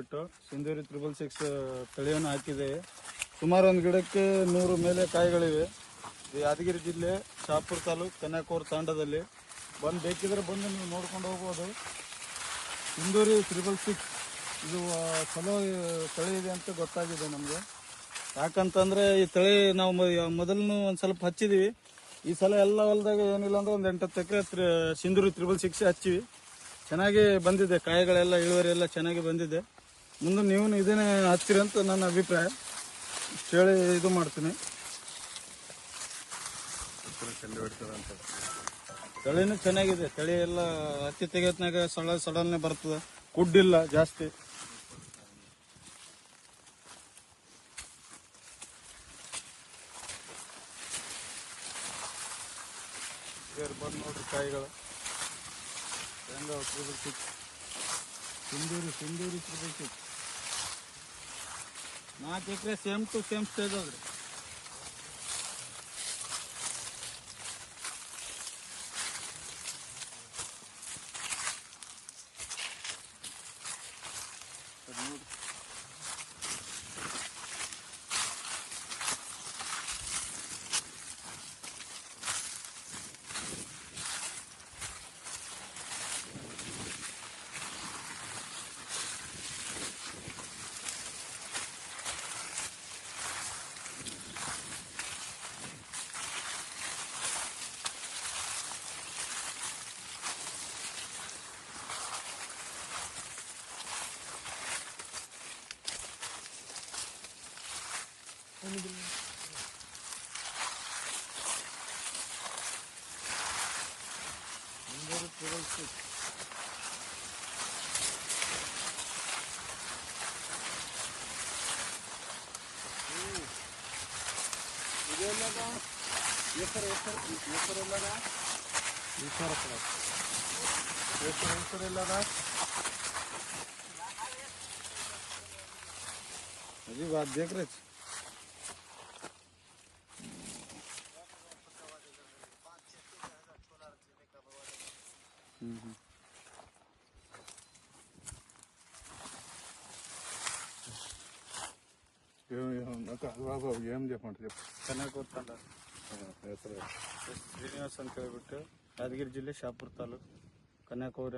ಹೇಳಿಬಿಟ್ಟು ಸಿಂಧೂರಿ 666 ತಳಿಯನ್ನು ಹಾಕಿದ್ದೇವೆ. ಸುಮಾರು ಒಂದು ಗಿಡಕ್ಕೆ 100 ಮೇಲೆ ಕಾಯಿಗಳಿವೆ. ಇದು ಯಾದಗಿರಿ ಜಿಲ್ಲೆ ಶಹಾಪುರ ತಾಲೂಕು ಕನ್ಯಾಕೋರ್ ತಾಂಡದಲ್ಲಿ ಬೇಕಿದ್ರೆ ಬಂದು ನೀವು ನೋಡ್ಕೊಂಡು ಹೋಗ್ಬೋದು. ಸಿಂಧೂರಿ 666 ಇದು ಚಲೋ ತಳಿ ಇದೆ ಅಂತ ಗೊತ್ತಾಗಿದೆ ನಮಗೆ. ಯಾಕಂತಂದರೆ ಈ ತಳಿ ನಾವು ಮೊದಲು ಒಂದು ಸ್ವಲ್ಪ ಹಚ್ಚಿದ್ದೀವಿ. ಈ ಸಲ ಎಲ್ಲ ಹೊಲದಾಗ ಏನಿಲ್ಲ ಅಂದ್ರೆ ಒಂದು 8 ಎಕರೆ ಸಿಂಧೂರಿ 666 ಹಚ್ಚಿವಿ. ಚೆನ್ನಾಗಿ ಬಂದಿದೆ, ಕಾಯಿಗಳೆಲ್ಲ ಇಳುವರಿ ಎಲ್ಲ ಚೆನ್ನಾಗಿ ಬಂದಿದೆ. ಮುಂದೆ ನೀವು ಇದನ್ನೇ ಹಚ್ಚಿರಿ ಅಂತ ನನ್ನ ಅಭಿಪ್ರಾಯ. ಇಷ್ಟು ಹೇಳಿ ಇದು ಮಾಡ್ತೀನಿ. ತಳಿನೂ ಚೆನ್ನಾಗಿದೆ. ತಳಿ ಎಲ್ಲ ಹತ್ತಿ ತೆಗೆತ್ನಾಗ ಸಡನ್ನೇ ಬರ್ತದೆ, ಕುಡ್ಡಿಲ್ಲ ಜಾಸ್ತಿ. ಬಂದು ನೋಡ್ರಿ ಕಾಯಿಗಳು ಹೆಂಗ. ಸಿಂಧೂರಿ 666 4 ಎಕರೆ ಸೇಮ್ ಟು ಸೇಮ್ ಸ್ಟೇಜ್ ಅದ್ರಿ. अजी बात देख रहे ఏం చెప్పండి కన్యాకోర్ తండ ಶ್ರೀನಿವಾಸ್ ಅಂತ ಹೇಳ್ಬಿಟ್ಟು ಯಾದಗಿರಿ ಜಿಲ್ಲೆ ಶಹಾಪುರ ತಾಲೂಕು ಕನ್ಯಾಕೋರ್